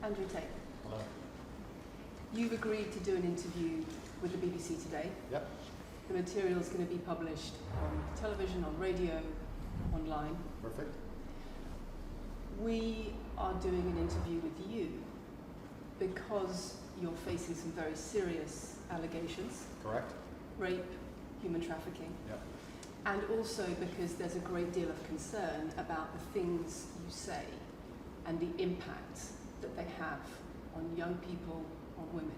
Andrew Tate. Hello. You've agreed to do an interview with the BBC today. Yep. The material is going to be published on television, on radio, online. Perfect. We are doing an interview with you because you're facing some very serious allegations. Correct. Rape, human trafficking. Yep. And also because there's a great deal of concern about the things you say and the impact that they have on young people, on women.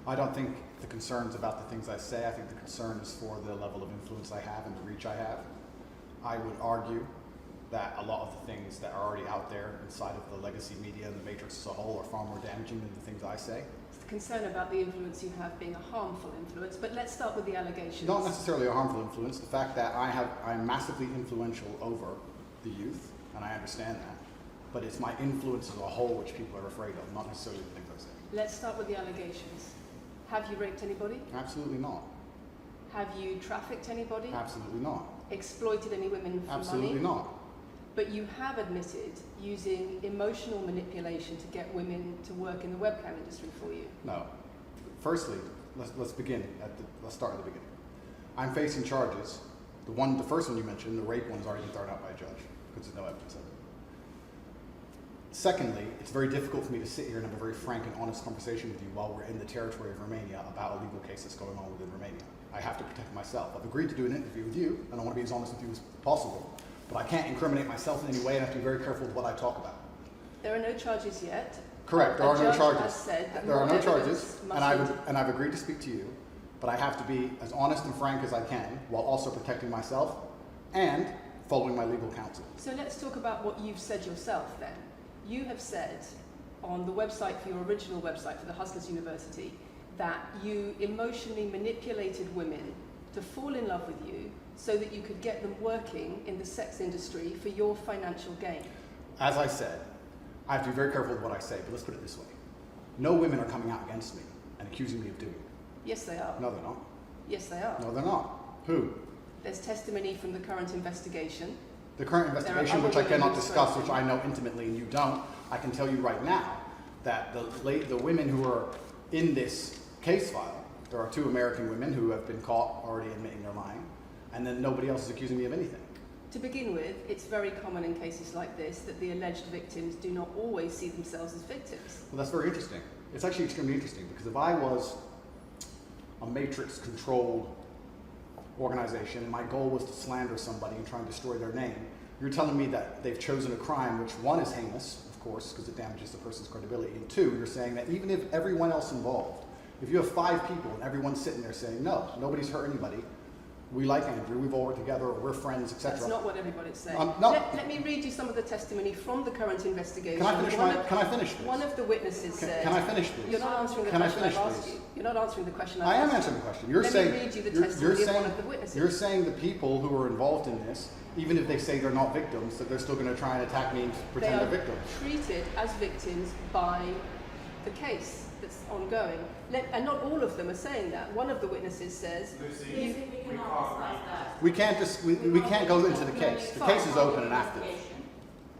I don't think the concern's about the things I say. I think the concern is for the level of influence I have and the reach I have. I would argue that a lot of the things that are already out there inside of the legacy media and the matrix as a whole are far more damaging than the things I say. It's the concern about the influence you have being a harmful influence, but let's start with the allegations. Not necessarily a harmful influence. The fact that I'm massively influential over the youth, and I understand that, but it's my influence as a whole which people are afraid of, not necessarily the things I say. Let's start with the allegations. Have you raped anybody? Absolutely not. Have you trafficked anybody? Absolutely not. Exploited any women for Absolutely money? not. But you have admitted using emotional manipulation to get women to work in the webcam industry for you. No. Firstly, let's begin let's start at the beginning. I'm facing charges. The first one you mentioned, the rape one's already been thrown out by a judge because there's no evidence of it. Secondly, it's very difficult for me to sit here and have a very frank and honest conversation with you while we're in the territory of Romania about a legal case that's going on within Romania. I have to protect myself. I've agreed to do an interview with you, and I want to be as honest with you as possible, but I can't incriminate myself in any way, and I have to be very careful with what I talk about. There are no charges yet. Correct, there are no charges. Has said that there are no more charges, evidence and I've agreed to speak to you, but I have to be as honest and frank as I can while also protecting myself and following my legal counsel. So let's talk about what you've said yourself then. You have said on the website for your original website for the Huslers University that you emotionally manipulated women to fall in love with you so that you could get them working in the sex industry for your financial gain. As I said, I have to be very careful with what I say, but let's put it this way. No women are coming out against me and accusing me of doing it. Yes, they are. No, they're not. Yes, they are. No, they're not. Who? There's testimony from the current investigation. The current investigation, which I cannot discuss, which I know intimately and you don't, I can tell you right now that the women who are in this case file, there are 2 American women who have been caught already admitting they're lying, and then nobody else is accusing me of anything. To begin with, it's very common in cases like this that the alleged victims do not always see themselves as victims. Well, that's very interesting. It's actually extremely interesting because if I was a matrix-controlled organization and my goal was to slander somebody and try and destroy their name, you're telling me that they've chosen a crime which, 1, is heinous, of course, because it damages the person's credibility, and 2, you're saying that even if everyone else involved, if you have 5 people and everyone's sitting there saying, no, nobody's hurt anybody, we like Andrew, we've all worked together, we're friends, etc. That's not what everybody's saying. No. Let me read you some of the testimony from the current investigation. Can I finish this? One of the witnesses said... Can I finish, please? You're not answering the question I've asked you. You're not answering the question I've asked you. I am answering the question. Let me read you the testimony of one of the witnesses. You're saying the people who are involved in this, even if they say they're not victims, that they're still going to try and attack me and pretend they're victims. They are treated as victims by the case that's ongoing. And not all of them are saying that. One of the witnesses says... We can't go into the case. The case is open and active.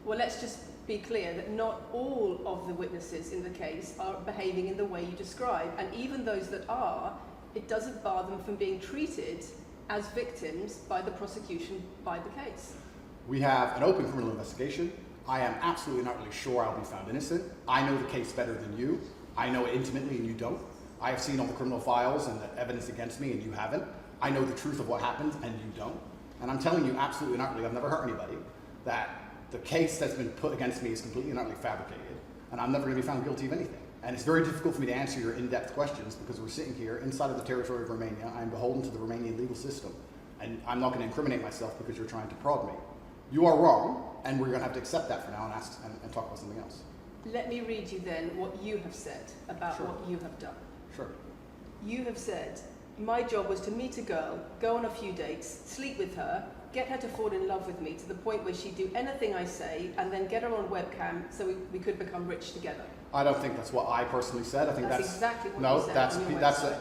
Well, let's just be clear that not all of the witnesses in the case are behaving in the way you describe. And even those that are, it doesn't bar them from being treated as victims by the prosecution by the case. We have an open criminal investigation. I am absolutely not really sure I'll be found innocent. I know the case better than you. I know it intimately and you don't. I have seen all the criminal files and the evidence against me and you haven't. I know the truth of what happened and you don't. And I'm telling you absolutely and utterly, I've never hurt anybody, that the case that's been put against me is completely and utterly fabricated. And I'm never going to be found guilty of anything. And it's very difficult for me to answer your in-depth questions because we're sitting here inside of the territory of Romania. I'm beholden to the Romanian legal system. And I'm not going to incriminate myself because you're trying to prod me. You are wrong, and we're going to have to accept that for now and talk about something else. Let me read you then what you have said about what you have done. Sure. You have said, my job was to meet a girl, go on a few dates, sleep with her, get her to fall in love with me to the point where she'd do anything I say, and then get her on webcam so we could become rich together. I don't think that's what I personally said. I think that's exactly what no, you said.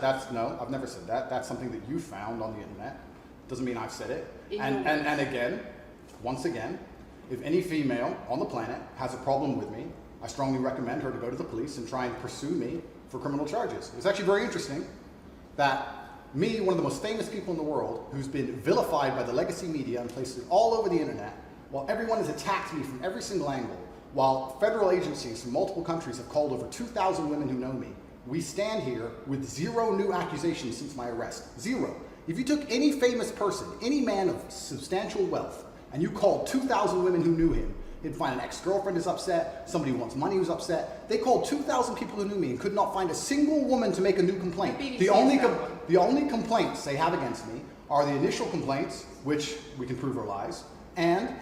That's no, I've never said that. That's something that you found on the internet. Doesn't mean I've said it. And again, once again, if any female on the planet has a problem with me, I strongly recommend her to go to the police and try and pursue me for criminal charges. It's actually very interesting that me, one of the most famous people in the world, who's been vilified by the legacy media and places all over the internet, while everyone has attacked me from every single angle, while federal agencies from multiple countries have called over 2,000 women who know me, we stand here with 0 new accusations since my arrest. 0. If you took any famous person, any man of substantial wealth, and you called 2,000 women who knew him, you'd find an ex-girlfriend is upset, somebody who wants money who's upset. They called 2,000 people who knew me and could not find a single woman to make a new complaint. The only complaints they have against me are the initial complaints, which we can prove are lies, and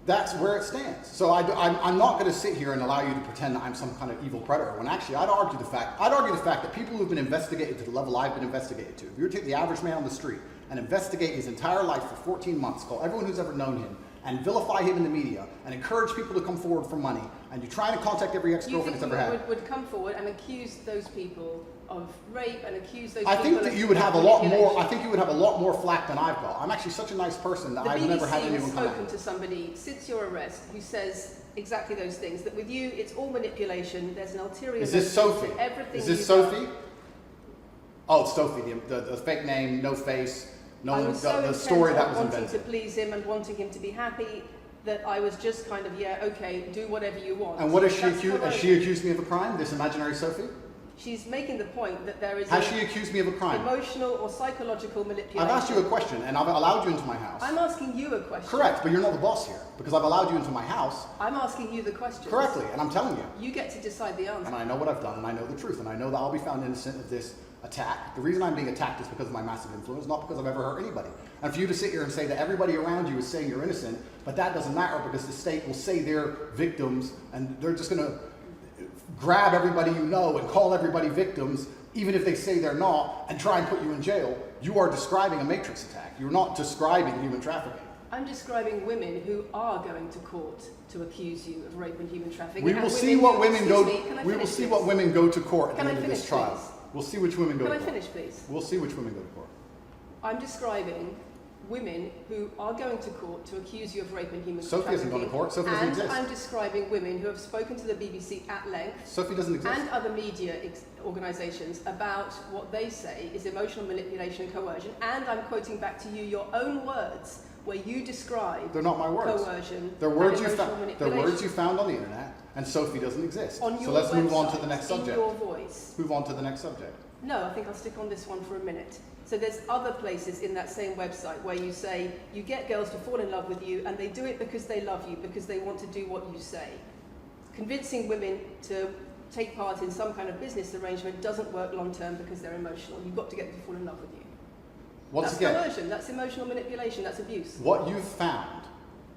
that's where it stands. So I'm not going to sit here and allow you to pretend that I'm some kind of evil predator, when actually I'd argue the fact that people who've been investigated to the level I've been investigated to, if you were to take the average man on the street and investigate his entire life for 14 months, call everyone who's ever known him, and vilify him in the media, and encourage people to come forward for money, and you try to contact every ex-girlfriend he's ever had. Would come forward and accuse those people of rape and accuse those people I think that you would have a lot more. I think you would have a lot more flack than I've got. I'm actually such a nice person that I've never had anyone come at me. The BBC has spoken to somebody since your arrest who says exactly those things. That with you, it's all manipulation. There's an ulterior. Is this Sophie? Everything. Is this Sophie? Oh, it's Sophie. The fake name, no face, no the story that was invented. Wanting to please him and wanting him to be happy. That I was just kind of, yeah, okay, do whatever you want. And what is she accused? Has she accused me of a crime? This imaginary Sophie? She's making the point that there is. Has she accused me of a crime? Emotional or psychological manipulation. I've asked you a question, and I've allowed you into my house. I'm asking you a question. Correct, but you're not the boss here because I've allowed you into my house. I'm asking you the question. Correctly, and I'm telling you. You get to decide the answer. And I know what I've done, and I know the truth, and I know that I'll be found innocent of this attack. The reason I'm being attacked is because of my massive influence, not because I've ever hurt anybody. And for you to sit here and say that everybody around you is saying you're innocent, but that doesn't matter because the state will say they're victims, and they're just going to grab everybody you know and call everybody victims, even if they say they're not, and try and put you in jail. You are describing a matrix attack. You're not describing human trafficking. I'm describing women who are going to court to accuse you of rape and human trafficking. We will see what women go. We will see what women go to court at the end of this trial. We'll see which women go to court. Can I finish, please? We'll see which women go to court. I'm describing women who are going to court to accuse you of rape and human trafficking. Sophie hasn't gone to court. Sophie doesn't exist. And I'm describing women who have spoken to the BBC at length. Sophie doesn't exist. And other media organisations about what they say is emotional manipulation and coercion. And I'm quoting back to you your own words where you describe. They're not my words. Coercion. They're words you found. They're words you found on the internet. And Sophie doesn't exist. On your so let's move on to website, the next subject. In your voice. Move on to the next subject. No, I think I'll stick on this one for a minute. So there's other places in that same website where you say you get girls to fall in love with you and they do it because they love you, because they want to do what you say. Convincing women to take part in some kind of business arrangement doesn't work long term because they're emotional. You've got to get them to fall in love with you. Once that's again, coercion, that's emotional manipulation, that's abuse. What you've found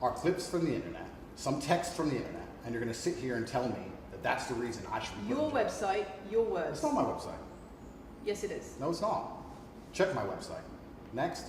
are clips from the internet, some text from the internet, and you're going to sit here and tell me that that's the reason I should be your website, your words. It's not my website. Yes, it is. No, it's not. Check my website. Next.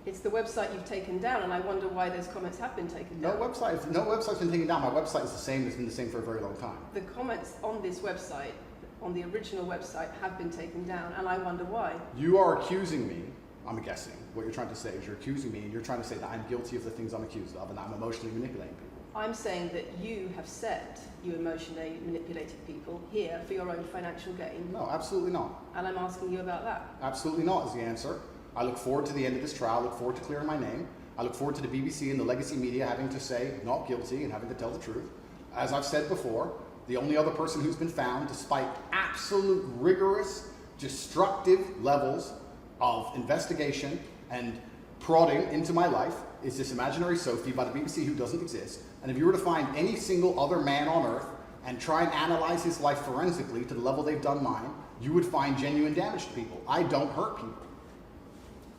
It's the website you've taken down, and I wonder why those comments have been taken down. No website's been taken down. My website is the same. It's been the same for a very long time. The comments on this website, on the original website, have been taken down, and I wonder why. You are accusing me, I'm guessing, what you're trying to say is you're accusing me, and you're trying to say that I'm guilty of the things I'm accused of, and I'm emotionally manipulating people. I'm saying that you have said you emotionally manipulated people here for your own financial gain. No, absolutely not. And I'm asking you about that. Absolutely not is the answer. I look forward to the end of this trial. I look forward to clearing my name. I look forward to the BBC and the legacy media having to say not guilty and having to tell the truth. As I've said before, the only other person who's been found, despite absolute rigorous, destructive levels of investigation and prodding into my life, is this imaginary Sophie by the BBC who doesn't exist. And if you were to find any single other man on earth and try and analyze his life forensically to the level they've done mine, you would find genuine damage to people. I don't hurt people.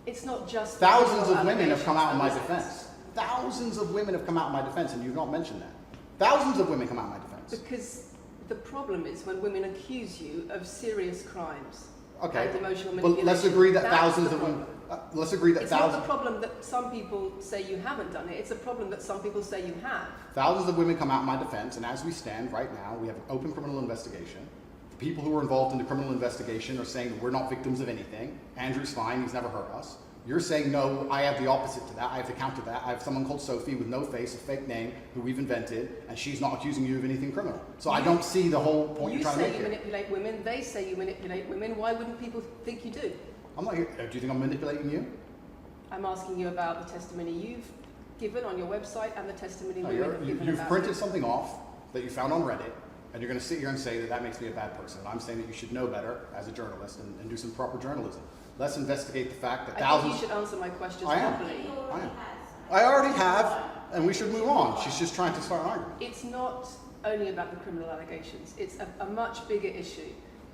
It's not just... Thousands of women have come out in my defense. Thousands of women have come out in my defense, and you've not mentioned that. Thousands of women come out in my defense. Because the problem is when women accuse you of serious crimes. Okay, and emotional manipulation. But let's agree that thousands of women... let's agree that it's not the problem that some people say you haven't done it. It's a problem that some people say you have. Thousands of women come out in my defense, and as we stand right now, we have an open criminal investigation. The people who are involved in the criminal investigation are saying that we're not victims of anything. Andrew's fine, he's never hurt us. You're saying, no, I have the opposite to that. I have to counter that. I have someone called Sophie with no face, a fake name, who we've invented, and she's not accusing you of anything criminal. So I don't see the whole point you're trying to make here. You say you manipulate women, they say you manipulate women. Why wouldn't people think you do? I'm not here. Do you think I'm manipulating you? I'm asking you about the testimony you've given on your website and the testimony women have given You've about printed it. something off that you found on Reddit, and you're going to sit here and say that that makes me a bad person. And I'm saying that you should know better as a journalist and do some proper journalism. Let's investigate the fact that thousands... I think you should answer my questions properly. I already have, and we should move on. She's just trying to start an argument. It's not only about the criminal allegations. It's a much bigger issue.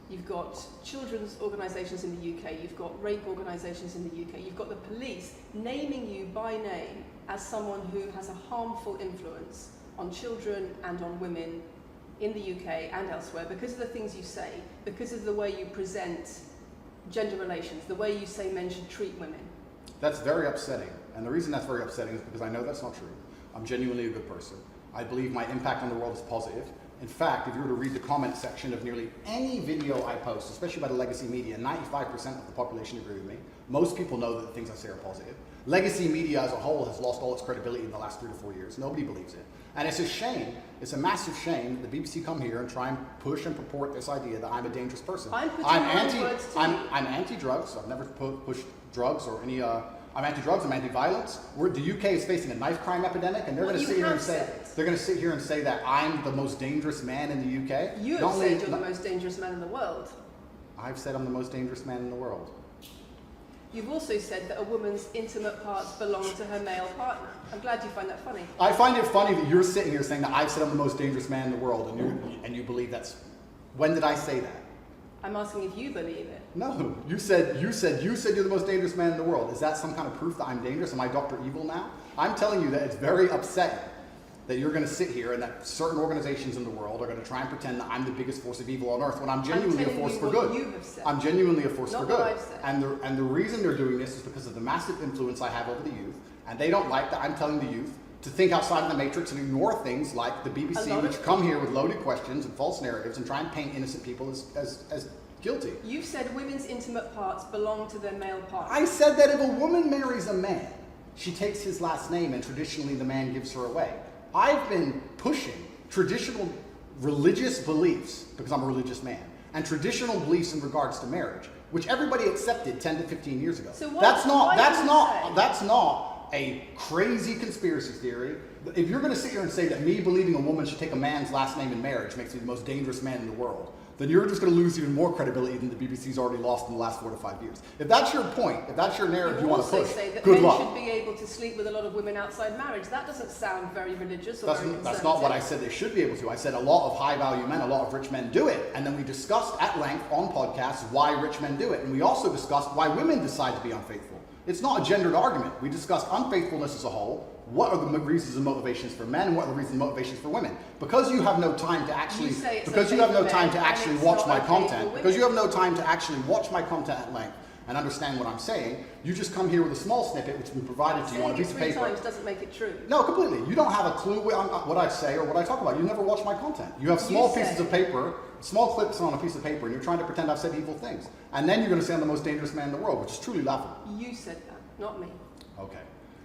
You've got children's organisations in the UK, you've got rape organisations in the UK, you've got the police naming you by name as someone who has a harmful influence on children and on women in the UK and elsewhere because of the things you say, because of the way you present gender relations, the way you say men should treat women. That's very upsetting. And the reason that's very upsetting is because I know that's not true. I'm genuinely a good person. I believe my impact on the world is positive. In fact, if you were to read the comment section of nearly any video I post, especially by the legacy media, 95% of the population agree with me. Most people know that the things I say are positive. Legacy media as a whole has lost all its credibility in the last 3 to 4 years. Nobody believes it. And it's a shame, it's a massive shame that the BBC come here and try and push and purport this idea that I'm a dangerous person. I'm anti-drugs. I've never pushed drugs or any, I'm anti-drugs, I'm anti-violence. The UK is facing a knife crime epidemic, and they're going to sit here and say that I'm the most dangerous man in the UK. You have said you're the most dangerous man in the world. I've said I'm the most dangerous man in the world. You've also said that a woman's intimate parts belong to her male partner. I'm glad you find that funny. I find it funny that you're sitting here saying that I've said I'm the most dangerous man in the world, and you believe that's... When did I say that? I'm asking if you believe it. No, you said you're the most dangerous man in the world. Is that some kind of proof that I'm dangerous? Am I Dr. Evil now? I'm telling you that it's very upsetting that you're going to sit here and that certain organizations in the world are going to try and pretend that I'm the biggest force of evil on earth when I'm genuinely a force for good. You have said. I'm genuinely a force for Not good. what I've said. And the reason they're doing this is because of the massive influence I have over the youth, and they don't like that I'm telling the youth to think outside of the matrix and ignore things like the BBC, which come here with loaded questions and false narratives and try and paint innocent people as guilty. You've said women's intimate parts belong to their male partner. I said that if a woman marries a man, she takes his last name and traditionally the man gives her away. I've been pushing traditional religious beliefs, because I'm a religious man, and traditional beliefs in regards to marriage, which everybody accepted 10 to 15 years ago. So that's not a crazy conspiracy theory. If you're going to sit here and say that me believing a woman should take a man's last name in marriage makes me the most dangerous man in the world, then you're just going to lose even more credibility than the BBC's already lost in the last 4 to 5 years. If that's your point, if that's your narrative you want to push, say that good luck. Men should be able to sleep with a lot of women outside marriage. That doesn't sound very religious or very conservative. That's not what I said they should be able to. I said a lot of high-value men, a lot of rich men do it. And then we discussed at length on podcasts why rich men do it. And we also discussed why women decide to be unfaithful. It's not a gendered argument. We discussed unfaithfulness as a whole. What are the reasons and motivations for men, and what are the reasons and motivations for women? Because you have no time to actually, watch my content, because you have no time to actually watch my content at length and understand what I'm saying, you just come here with a small snippet which has been provided to you on a piece of paper. 3 times doesn't make it true. No, completely. You don't have a clue what I say or what I talk about. You never watch my content. You have small pieces of paper, small clips on a piece of paper, and you're trying to pretend I've said evil things. And then you're going to say I'm the most dangerous man in the world, which is truly laughable. You said that, not me. Okay.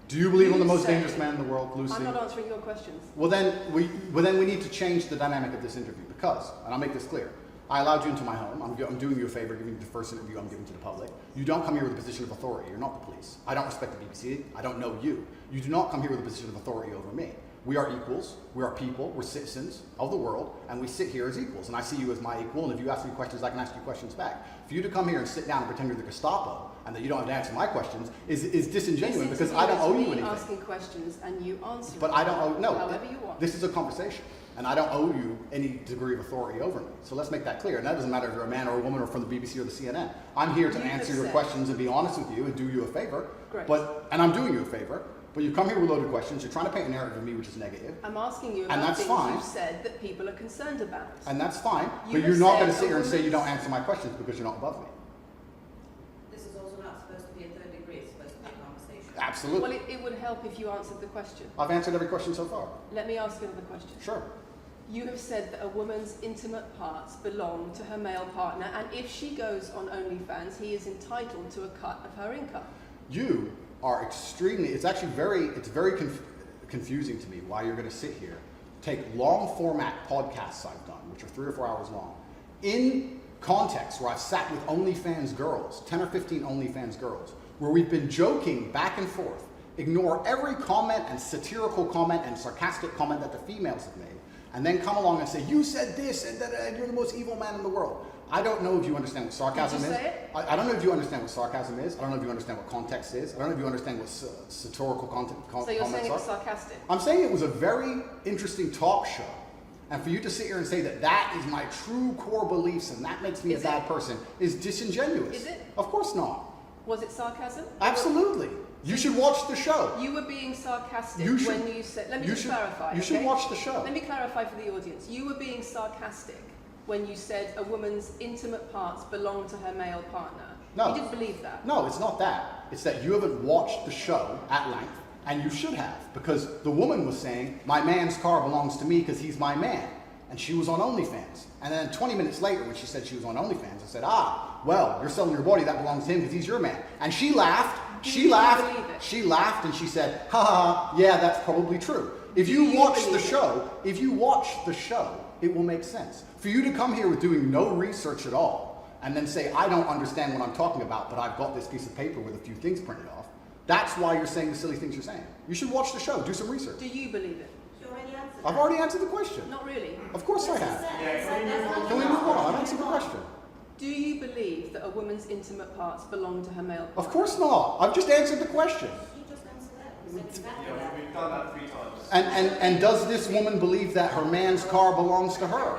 Do you believe I'm the most dangerous man in the world, Lucy? I'm not answering your questions. Well then we need to change the dynamic of this interview because, and I'll make this clear, I allowed you into my home. I'm doing you a favor, giving you the first interview I'm giving to the public. You don't come here with a position of authority. You're not the police. I don't respect the BBC. I don't know you. You do not come here with a position of authority over me. We are equals. We are people. We're citizens of the world, and we sit here as equals. And I see you as my equal, and if you ask me questions, I can ask you questions back. For you to come here and sit down and pretend you're the Gestapo, and that you don't have to answer my questions, is disingenuous because I don't owe you anything. Asking questions and you answer. But I don't owe, no. However you want. This is a conversation, and I don't owe you any degree of authority over me. So let's make that clear. And that doesn't matter if you're a man or a woman or from the BBC or the CNN. I'm here to answer your questions and be honest with you and do you a favor. Great. And I'm doing you a favor. But you come here with loaded questions. You're trying to paint a narrative of me which is negative. I'm asking you about things you've said that people are concerned about. And that's fine. But you're not going to sit here and say you don't answer my questions because you're not above me. This is also not supposed to be a third degree. It's supposed to be a conversation. Absolutely. Well, it would help if you answered the question. I've answered every question so far. Let me ask another question. Sure. You have said that a woman's intimate parts belong to her male partner, and if she goes on OnlyFans, he is entitled to a cut of her income. You are extremely, it's actually very confusing to me why you're going to sit here, take long format podcasts I've done, which are 3 or 4 hours long, in context where I've sat with OnlyFans girls, 10 or 15 OnlyFans girls, where we've been joking back and forth, ignore every comment and satirical comment and sarcastic comment that the females have made, and then come along and say, you said this, and you're the most evil man in the world. I don't know if you understand what sarcasm is. I don't know if you understand what sarcasm is. I don't know if you understand what context is. I don't know if you understand what satirical comments are. So you're saying it was sarcastic? I'm saying it was a very interesting talk show. And for you to sit here and say that that is my true core beliefs and that makes me a bad person is disingenuous. Is it? Of course not. Was it sarcasm? Absolutely. You should watch the show. You were being sarcastic when you said, let me just clarify. You should watch the show. Let me clarify for the audience. You were being sarcastic when you said a woman's intimate parts belong to her male partner. No. You didn't believe that. No, it's not that. It's that you haven't watched the show at length, and you should have, because the woman was saying, my man's car belongs to me because he's my man. And she was on OnlyFans. And then 20 minutes later, when she said she was on OnlyFans, I said, well, you're selling your body, that belongs to him because he's your man. And she laughed. She laughed and she said, ha ha, yeah, that's probably true. If you watch the show, it will make sense. For you to come here with doing no research at all and then say, I don't understand what I'm talking about, but I've got this piece of paper with a few things printed off, that's why you're saying the silly things you're saying. You should watch the show, do some research. Do you believe it? You already answered I've already answered the question. Not really. Of course I have. Can we move on? I've answered the question. Do you believe that a woman's intimate parts belong to her male partner? Of course not. I've just answered the question. You just answered that. You said exactly that. We've done that 3 times. And does this woman believe that her man's car belongs to her?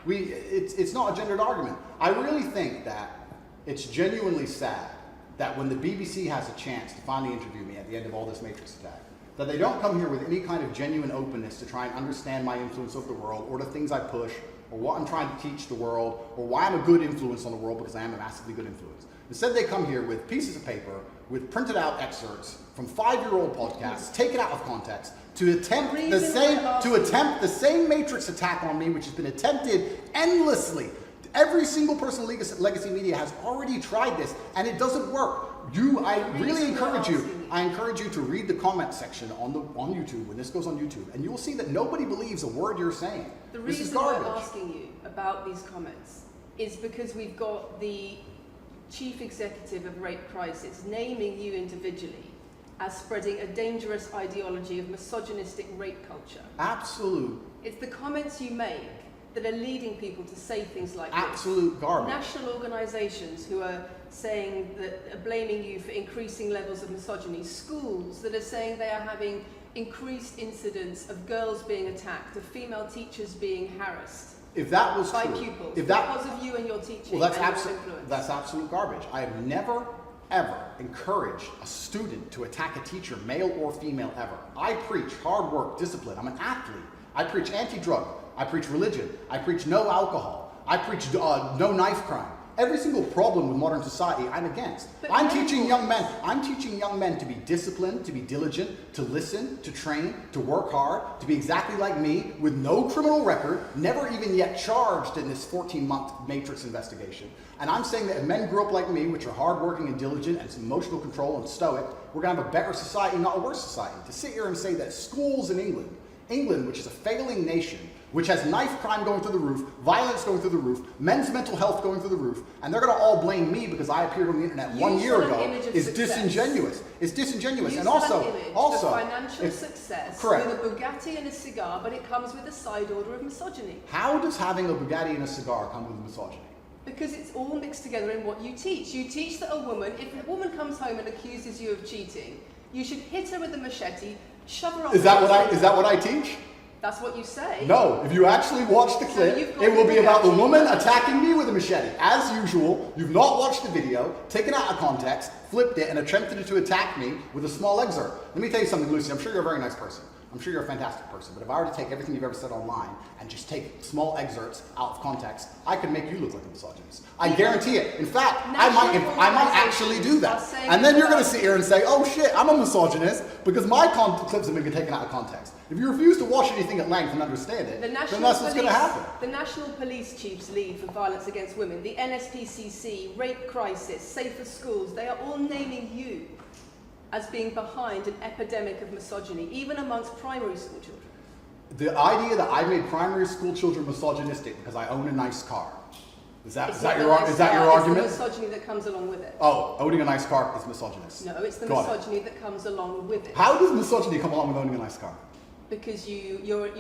It's not a gendered argument. I really think that it's genuinely sad that when the BBC has a chance to finally interview me at the end of all this Matrix attack, that they don't come here with any kind of genuine openness to try and understand my influence over the world or the things I push or what I'm trying to teach the world or why I'm a good influence on the world, because I am a massively good influence. Instead, they come here with pieces of paper with printed out excerpts from 5-year-old podcasts, taken out of context, to attempt the same Matrix attack on me, which has been attempted endlessly. Every single person in Legacy Media has already tried this, and it doesn't work. I really encourage you to read the comment section on YouTube when this goes on YouTube, and you will see that nobody believes a word you're saying. The This is reason garbage. we're asking you about these comments is because we've got the chief executive of Rape Crisis naming you individually as spreading a dangerous ideology of misogynistic rape culture. Absolute It's the comments you make that are leading people to say things like absolute this. garbage. National organisations who are saying that are blaming you for increasing levels of misogyny. Schools that are saying they are having increased incidents of girls being attacked, of female teachers being harassed. If that was by true, pupils, because of you and your teaching. well, influence. that's absolute garbage. I have never, ever encouraged a student to attack a teacher, male or female, ever. I preach hard work, discipline. I'm an athlete. I preach anti-drug. I preach religion. I preach no alcohol. I preach no knife crime. Every single problem with modern society, I'm against. I'm teaching young men to be disciplined, to be diligent, to listen, to train, to work hard, to be exactly like me, with no criminal record, never even yet charged in this 14-month Matrix investigation. And I'm saying that if men grew up like me, which are hardworking and diligent and some emotional control and stoic, we're going to have a better society, not a worse society. To sit here and say that schools in England, which is a failing nation, which has knife crime going through the roof, violence going through the roof, men's mental health going through the roof, and they're going to all blame me because I appeared on the internet 1 year ago, is disingenuous. It's disingenuous. And also, financial success correct. With a Bugatti and a cigar, but it comes with a side order of misogyny. How does having a Bugatti and a cigar come with misogyny? Because it's all mixed together in what you teach. You teach that if a woman comes home and accuses you of cheating, you should hit her with a machete, shove her off. Is that what I teach? That's what you say. No, if you actually watch the clip, it will be about the woman attacking me with a machete. As usual, you've not watched the video, taken out of context, flipped it, and attempted to attack me with a small excerpt. Let me tell you something, Lucy. I'm sure you're a very nice person. I'm sure you're a fantastic person, but if I were to take everything you've ever said online and just take small excerpts out of context, I could make you look like a misogynist. I guarantee it. In fact, I might actually do that. And then you're going to sit here and say, oh shit, I'm a misogynist because my clips have been taken out of context. If you refuse to watch anything at length and understand it, then that's what's going to happen. The National Police Chiefs League for Violence Against Women, the NSPCC, Rape Crisis, Safer Schools, they are all naming you as being behind an epidemic of misogyny, even amongst primary school children. The idea that I made primary school children misogynistic because I own a nice car. Is that your argument? It's the misogyny that comes along with it. Oh, owning a nice car is misogynist. No, it's the misogyny that comes along with it. How does misogyny come along with owning a nice car? Because you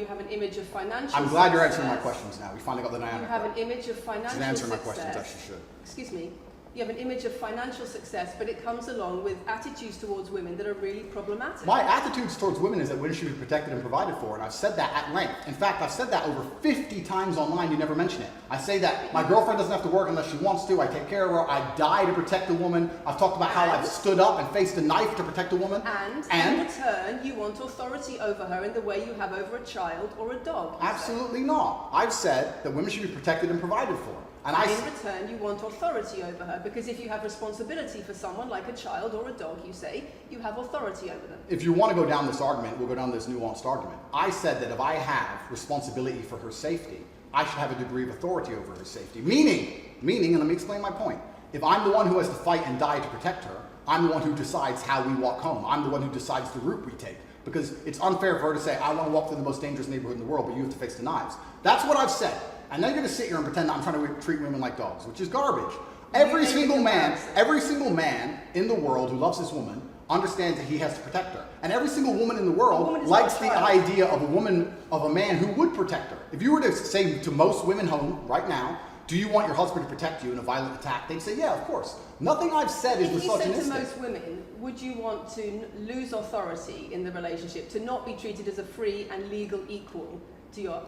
have an image of financial I'm glad you're answering my questions now. We finally got the dynamic. You have an image of financial success. She's answering my questions as she should. Excuse me. You have an image of financial success, but it comes along with attitudes towards women that are really problematic. My attitudes towards women is that women should be protected and provided for, and I've said that at length. In fact, I've said that over 50 times online, you never mention it. I say that my girlfriend doesn't have to work unless she wants to, I take care of her, I die to protect a woman. I've talked about how I've stood up and faced a knife to protect a woman. And in return, you want authority over her in the way you have over a child or a dog. Absolutely not. I've said that women should be protected and provided for. And in return, you want authority over her, because if you have responsibility for someone like a child or a dog, you say, you have authority over them. If you want to go down this argument, we'll go down this nuanced argument. I said that if I have responsibility for her safety, I should have a degree of authority over her safety. Meaning, and let me explain my point. If I'm the one who has to fight and die to protect her, I'm the one who decides how we walk home. I'm the one who decides the route we take. Because it's unfair for her to say, I want to walk through the most dangerous neighborhood in the world, but you have to face the knives. That's what I've said. And then you're going to sit here and pretend that I'm trying to treat women like dogs, which is garbage. Every single man in the world who loves his woman understands that he has to protect her. And every single woman in the world likes the idea of a man who would protect her. If you were to say to most women home right now, do you want your husband to protect you in a violent attack? They'd say, yeah, of course. Nothing I've said is misogynistic. If you said to most women, would you want to lose authority in the relationship, to not be treated as a free and legal equal?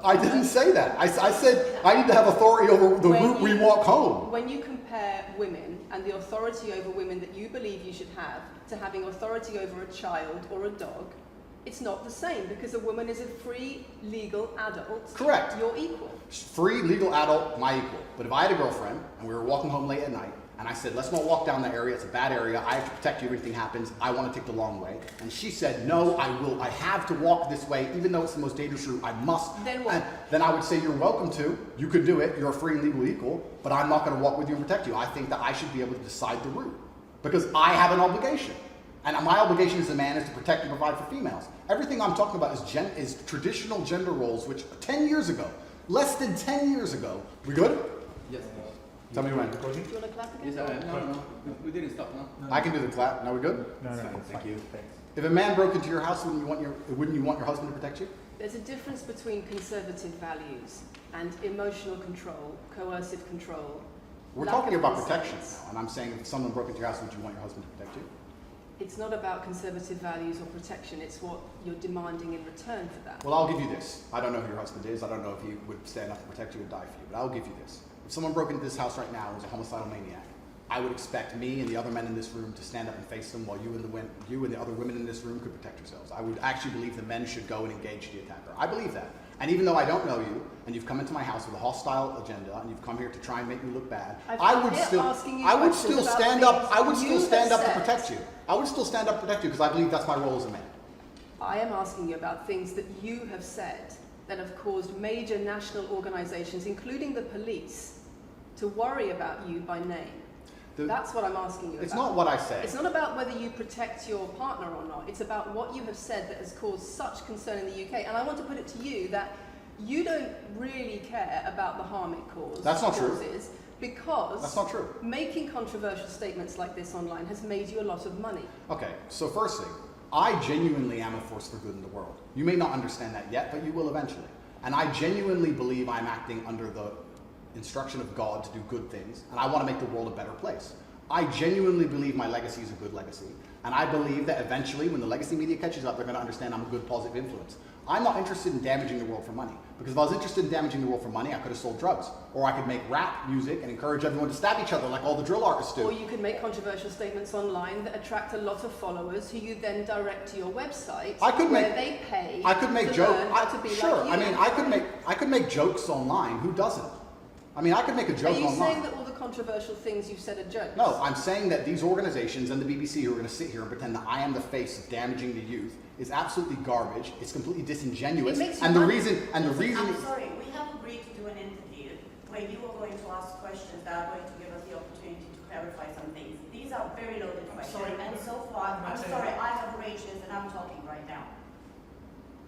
I didn't say that. I said I need to have authority over the route we walk home. When you compare women and the authority over women that you believe you should have to having authority over a child or a dog, it's not the same, because a woman is a free, legal adult. Correct. You're equal. Free, legal adult, my equal. But if I had a girlfriend and we were walking home late at night, and I said, let's not walk down that area, it's a bad area, I have to protect you if anything happens, I want to take the long way. And she said, no, I have to walk this way, even though it's the most dangerous route, I must. Then what? Then I would say, you're welcome to, you could do it, you're a free and legal equal, but I'm not going to walk with you and protect you. I think that I should be able to decide the route, because I have an obligation. And my obligation as a man is to protect and provide for females. Everything I'm talking about is traditional gender roles, which 10 years ago, less than 10 years ago, we good? Yes. Tell me when. Do you want to clap again? Yes, no, we didn't stop, no? I can do the clap. Now we good? No, Thank you. If a man broke into your house, wouldn't you want your husband to protect you? There's a difference between conservative values and emotional control, coercive control. We're talking about protection now, and I'm saying if someone broke into your house, would you want your husband to protect you? It's not about conservative values or protection, it's what you're demanding in return for that. Well, I'll give you this. I don't know who your husband is. I don't know if he would stand up to protect you or die for you, but I'll give you this. If someone broke into this house right now and was a homicidal maniac, I would expect me and the other men in this room to stand up and face them, while you and the other women in this room could protect yourselves. I would actually believe the men should go and engage the attacker. I believe that. And even though I don't know you, and you've come into my house with a hostile agenda, and you've come here to try and make me look bad, I would still stand up to protect you. I would still stand up to protect you, because I believe that's my role as a man. I am asking you about things that you have said that have caused major national organizations, including the police, to worry about you by name. That's what I'm asking you about. It's not what I say. It's not about whether you protect your partner or not. It's about what you have said that has caused such concern in the UK. And I want to put it to you that you don't really care about the harm it causes. That's not true. Because that's not true. Making controversial statements like this online has made you a lot of money. Okay, so first thing, I genuinely am a force for good in the world. You may not understand that yet, but you will eventually. And I genuinely believe I'm acting under the instruction of God to do good things, and I want to make the world a better place. I genuinely believe my legacy is a good legacy, and I believe that eventually, when the legacy media catches up, they're going to understand I'm a good, positive influence. I'm not interested in damaging the world for money. Because if I was interested in damaging the world for money, I could have sold drugs. Or I could make rap music and encourage everyone to stab each other like all the drill artists do. Or you could make controversial statements online that attract a lot of followers who you then direct to your website where they pay to learn how to be like you. I mean, I could make jokes online. Who doesn't? I mean, I could make a joke online. Are you saying that all the controversial things you've said are jokes? No, I'm saying that these organizations and the BBC who are going to sit here and pretend that I am the face of damaging the youth is absolutely garbage. It's completely disingenuous. And the reason. I'm sorry, we have agreed to do an interview where you are going to ask questions that are going to give us the opportunity to clarify some things. These are very loaded questions. Sorry. And so far, I'm sorry, I have arranged this and I'm talking right now.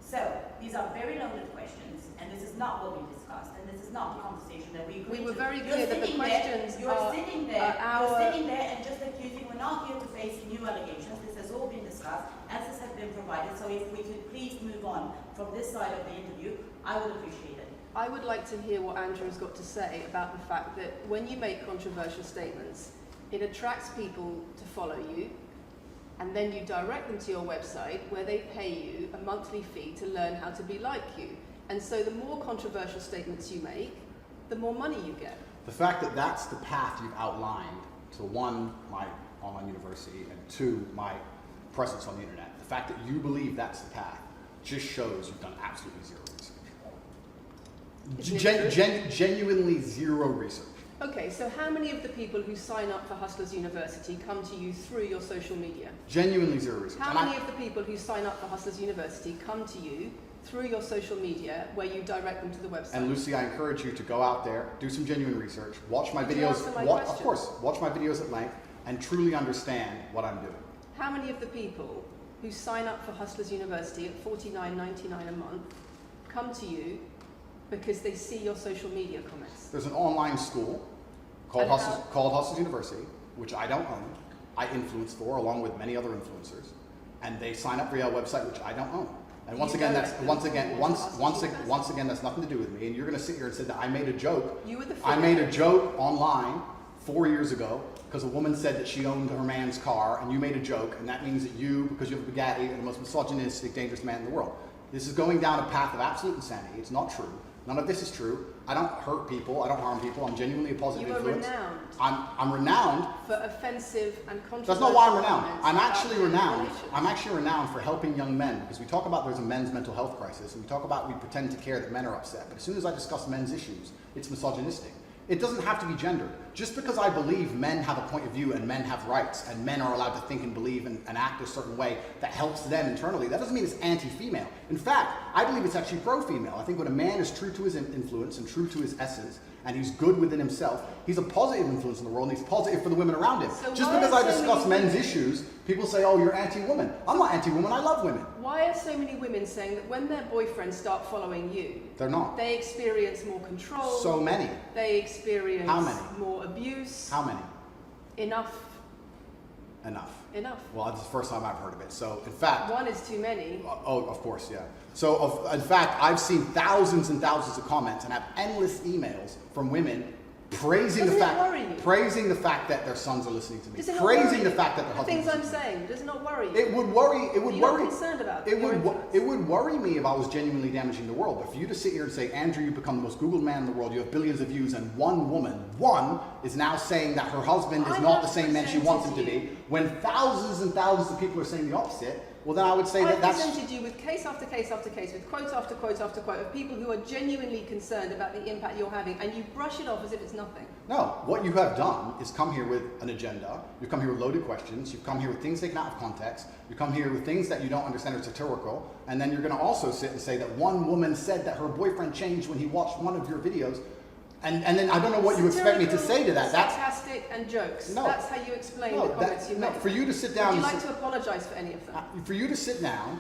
So, these are very loaded questions, and this is not what we discussed, and this is not the conversation that we agreed to. We were very clear that the questions You're sitting there and just accusing, we're not here to face new allegations. This has all been discussed, answers have been provided, so if we could please move on from this side of the interview, I would appreciate it. I would like to hear what Andrew's got to say about the fact that when you make controversial statements, it attracts people to follow you, and then you direct them to your website where they pay you a monthly fee to learn how to be like you. And so the more controversial statements you make, the more money you get. The fact that that's the path you've outlined to one, my online university, and two, my presence on the internet, the fact that you believe that's the path just shows you've done absolutely zero research. Genuinely zero research. Okay, so how many of the people who sign up for Hustlers University come to you through your social media? Genuinely zero research. How many of the people who sign up for Hustlers University come to you through your social media where you direct them to the website? And Lucy, I encourage you to go out there, do some genuine research, watch my Did you videos, answer my of question? course, watch my videos at length, and truly understand what I'm doing. How many of the people who sign up for Hustlers University at $49.99 a month come to you because they see your social media comments? There's an online school called Hustlers University, which I don't own. I influence for, along with many other influencers, and they sign up for your website, which I don't own. And once again, that's nothing to do with me. And you're going to sit here and say that I made a joke. I made a joke online 4 years ago because a woman said that she owned her man's car, and you made a joke, and that means that you, because you have a Bugatti, are the most misogynistic, dangerous man in the world. This is going down a path of absolute insanity. It's not true. None of this is true. I don't hurt people. I don't harm people. I'm genuinely a positive influence. You are renowned. I'm renowned for offensive and controversial. That's not why I'm renowned. comments I'm actually about renowned. relations. I'm actually renowned for helping young men, because we talk about there's a men's mental health crisis, and we talk about we pretend to care that men are upset. But as soon as I discuss men's issues, it's misogynistic. It doesn't have to be gendered. Just because I believe men have a point of view and men have rights and men are allowed to think and believe and act a certain way that helps them internally, that doesn't mean it's anti-female. In fact, I believe it's actually pro-female. I think when a man is true to his influence and true to his essence, and he's good within himself, he's a positive influence in the world, and he's positive for the women around him. So just why because are I so discuss many men's women- issues, people say, oh, you're anti-woman. I'm not anti-woman, I love women. Why are so many women saying that when their boyfriends start following you, They're not. they experience more control? So many. They experience How many? more abuse? How many? Enough. Enough. Enough. Well, that's the first time I've heard of it. So, in fact, One is too many. oh, of course, yeah. So, in fact, I've seen thousands and thousands of comments and have endless emails from women praising Doesn't the it fact, worry you? praising the fact that their sons are listening to me, Does it not praising worry the you? fact that their The husbands. things I'm listen to me. saying, does it not worry you? It would worry. It would You're worry. not concerned about It your would. influence. It would worry me if I was genuinely damaging the world. But for you to sit here and say, Andrew, you become the most Googled man in the world. You have billions of views, and one woman, is now saying that her husband is I not have the same man she presented wants him to you. be, when thousands and thousands of people are saying the opposite. Well, then I would say I've that that's. presented you with case after case after case, with quote after quote after quote of people who are genuinely concerned about the impact you're having, and you brush it off as if it's nothing. No, what you have done is come here with an agenda. You've come here with loaded questions. You've come here with things taken out of context. You come here with things that you don't understand are satirical. And then you're going to also sit and say that one woman said that her boyfriend changed when he watched one of your videos. And then I don't know what you expect me to say to that. That's sarcastic and jokes. No. That's how you explain no, the comments you no. make. For you to sit down. Would you and like to apologise for any of them? for you to sit down.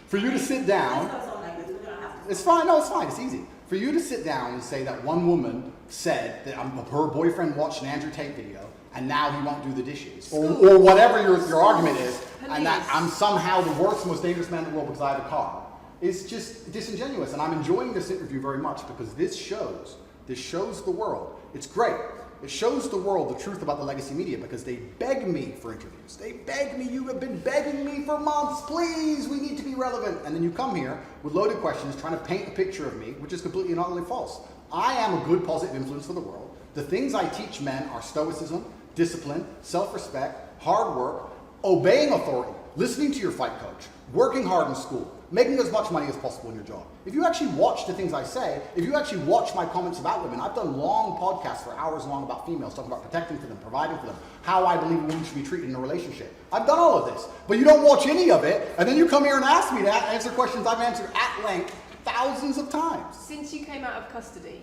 For you to sit down. This goes on like this, we're going to have to. It's fine. No, it's fine. It's easy. For you to sit down and say that one woman said that her boyfriend watched an Andrew Tate video and now he won't do the dishes, or whatever your argument is, and that I'm somehow the worst, most dangerous man in the world because I have a car, is just disingenuous. And I'm enjoying this interview very much because this shows the world. It's great. It shows the world the truth about the legacy media because they beg me for interviews. They beg me, you have been begging me for months, please, we need to be relevant. And then you come here with loaded questions trying to paint a picture of me, which is completely and utterly false. I am a good positive influence for the world. The things I teach men are stoicism, discipline, self-respect, hard work, obeying authority, listening to your fight coach, working hard in school, making as much money as possible in your job. If you actually watch the things I say, if you actually watch my comments about women, I've done long podcasts for hours long about females, talking about protecting for them, providing for them, how I believe women should be treated in a relationship. I've done all of this, but you don't watch any of it, and then you come here and ask me to answer questions I've answered at length thousands of times. Since you came out of custody,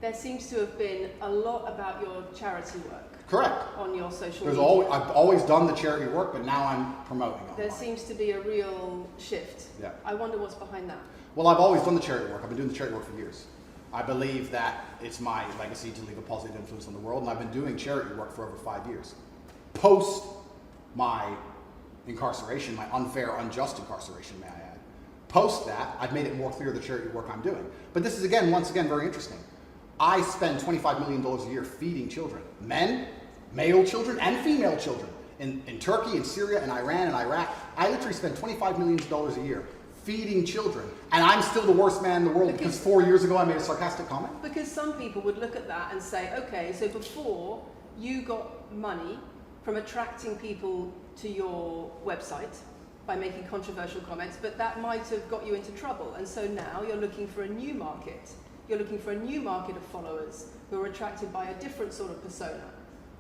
there seems to have been a lot about your charity work. Correct. On your social There's media. I've always done the charity work, but now I'm promoting it. There seems to be a real shift. Yeah. I wonder what's behind that. Well, I've always done the charity work. I've been doing the charity work for years. I believe that it's my legacy to leave a positive influence on the world, and I've been doing charity work for over 5 years. Post my incarceration, my unfair, unjust incarceration, may I add. Post that, I've made it more clear the charity work I'm doing. But this is, once again, very interesting. I spend $25 million a year feeding children. Men, male children, and female children. In Turkey, in Syria, in Iran, and Iraq, I literally spend $25 million a year feeding children. And I'm still the worst man in the world because 4 years ago I made a sarcastic comment? Because some people would look at that and say, okay, so before you got money from attracting people to your website by making controversial comments, but that might have got you into trouble. And so now you're looking for a new market. You're looking for a new market of followers who are attracted by a different sort of persona.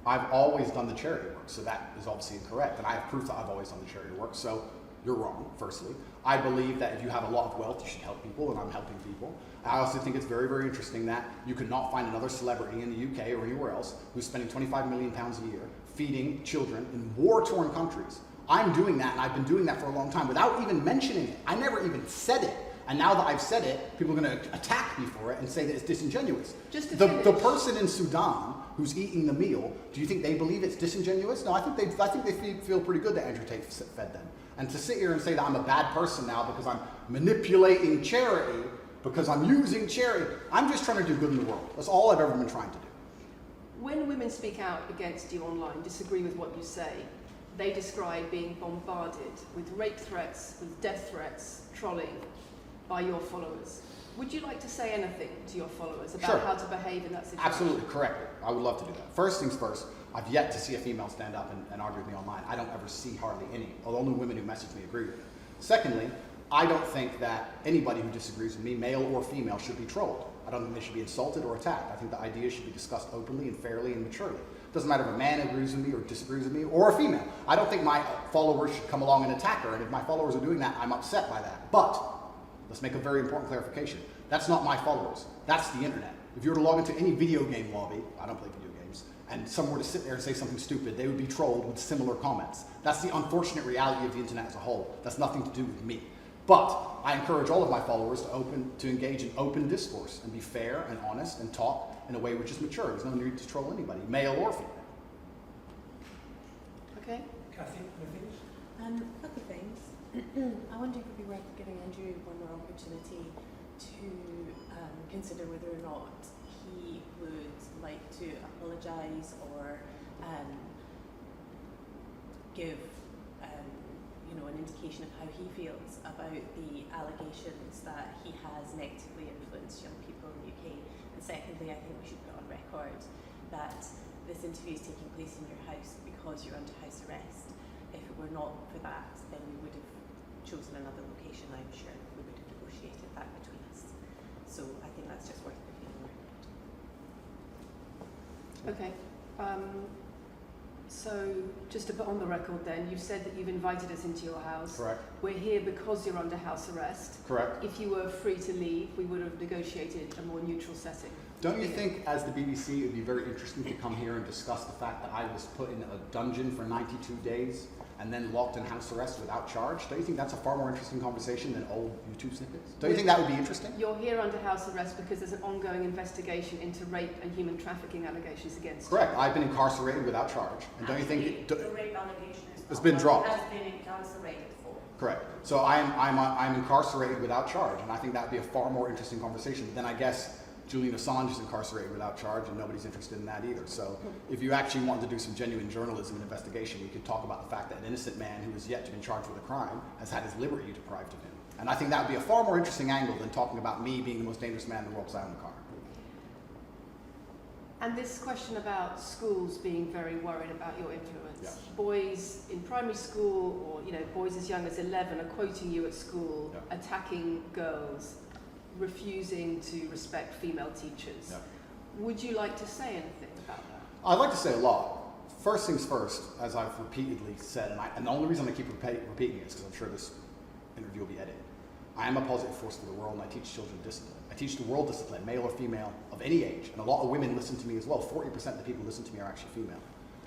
I've always done the charity work, so that is obviously incorrect. And I have proof that I've always done the charity work, so you're wrong, firstly. I believe that if you have a lot of wealth, you should help people, and I'm helping people. I also think it's very, very interesting that you could not find another celebrity in the UK or anywhere else who's spending £25 million a year feeding children in war-torn countries. I'm doing that, and I've been doing that for a long time without even mentioning it. I never even said it. And now that I've said it, people are going to attack me for it and say that it's disingenuous. The person in Sudan who's eating the meal, do you think they believe it's disingenuous? No, I think they feel pretty good that Andrew Tate fed them. And to sit here and say that I'm a bad person now because I'm manipulating charity, because I'm using charity, I'm just trying to do good in the world. That's all I've ever been trying to do. When women speak out against you online, disagree with what you say, they describe being bombarded with rape threats, with death threats, trolling by your followers. Would you like to say anything to your followers about how to behave in that situation? Absolutely, correct. I would love to do that. First things first, I've yet to see a female stand up and argue with me online. I don't ever see hardly any. Although only women who message me agree with it. Secondly, I don't think that anybody who disagrees with me, male or female, should be trolled. I don't think they should be insulted or attacked. I think the ideas should be discussed openly and fairly and maturely. It doesn't matter if a man agrees with me or disagrees with me, or a female. I don't think my followers should come along and attack her, and if my followers are doing that, I'm upset by that. But let's make a very important clarification. That's not my followers. That's the internet. If you were to log into any video game lobby, I don't play video games, and someone were to sit there and say something stupid, they would be trolled with similar comments. That's the unfortunate reality of the internet as a whole. That's nothing to do with me. But I encourage all of my followers to engage in open discourse and be fair and honest and talk in a way which is mature. There's no need to troll anybody, male or female. Okay. Kathy, anything? A couple of things. I wonder if it would be worth giving Andrew one more opportunity to consider whether or not he would like to apologise or give an indication of how he feels about the allegations that he has negatively influenced young people in the UK. And secondly, I think we should put on record that this interview is taking place in your house because you're under house arrest. If it were not for that, then we would have chosen another location. I'm sure we would have negotiated that between us. So I think that's just worth putting on record. Okay. So just to put on the record then, you've said that you've invited us into your house. Correct. We're here because you're under house arrest. Correct. If you were free to leave, we would have negotiated a more neutral setting. Don't you think, as the BBC, it would be very interesting to come here and discuss the fact that I was put in a dungeon for 92 days and then locked in house arrest without charge? Don't you think that's a far more interesting conversation than old YouTube snippets? Don't you think that would be interesting? You're here under house arrest because there's an ongoing investigation into rape and human trafficking allegations against Correct. I've been incarcerated without charge. And don't you think the rape allegation it's been dropped? Has been incarcerated for. Correct. So I'm incarcerated without charge, and I think that would be a far more interesting conversation than I guess Julian Assange is incarcerated without charge, and nobody's interested in that either. So if you actually wanted to do some genuine journalism and investigation, we could talk about the fact that an innocent man who has yet to be charged with a crime has had his liberty deprived of him. And I think that would be a far more interesting angle than talking about me being the most dangerous man in the world because I own a car. And this question about schools being very worried about your influence. Yeah. Boys in primary school, or boys as young as 11 are quoting you at school, Yeah. attacking girls, refusing to respect female teachers. Yeah. Would you like to say anything about that? I'd like to say a lot. First things first, as I've repeatedly said, and the only reason I keep repeating it is because I'm sure this interview will be edited. I am a positive force for the world, and I teach children discipline. I teach the world discipline, male or female, of any age. And a lot of women listen to me as well. 40% of the people who listen to me are actually female.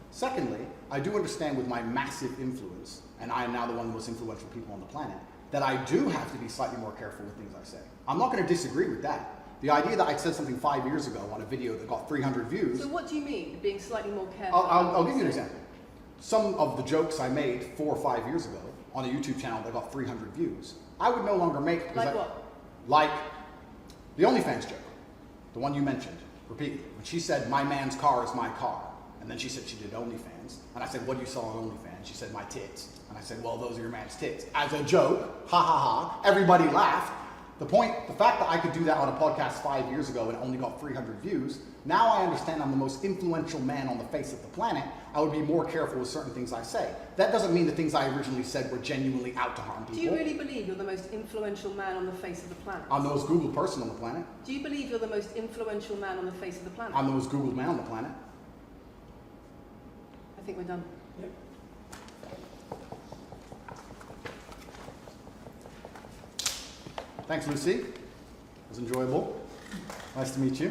Secondly, I do understand with my massive influence, and I am now the one of the most influential people on the planet, that I do have to be slightly more careful with things I say. I'm not going to disagree with that. The idea that I said something 5 years ago on a video that got 300 views... So what do you mean, being slightly more careful? I'll give you an example. Some of the jokes I made 4 or 5 years ago on a YouTube channel that got 300 views, I would no longer make... Like what? Like the OnlyFans joke, the one you mentioned repeatedly. When she said, my man's car is my car. And then she said she did OnlyFans. And I said, what do you sell on OnlyFans? She said, my tits. And I said, well, those are your man's tits. As a joke, ha ha ha, everybody laughed. The fact that I could do that on a podcast 5 years ago and it only got 300 views, now I understand I'm the most influential man on the face of the planet. I would be more careful with certain things I say. That doesn't mean the things I originally said were genuinely out to harm people. Do you really believe you're the most influential man on the face of the planet? I'm the most Googled person on the planet. Do you believe you're the most influential man on the face of the planet? I'm the most Googled man on the planet. I think we're done. Yep. Thanks, Lucy. It was enjoyable. Nice to meet you.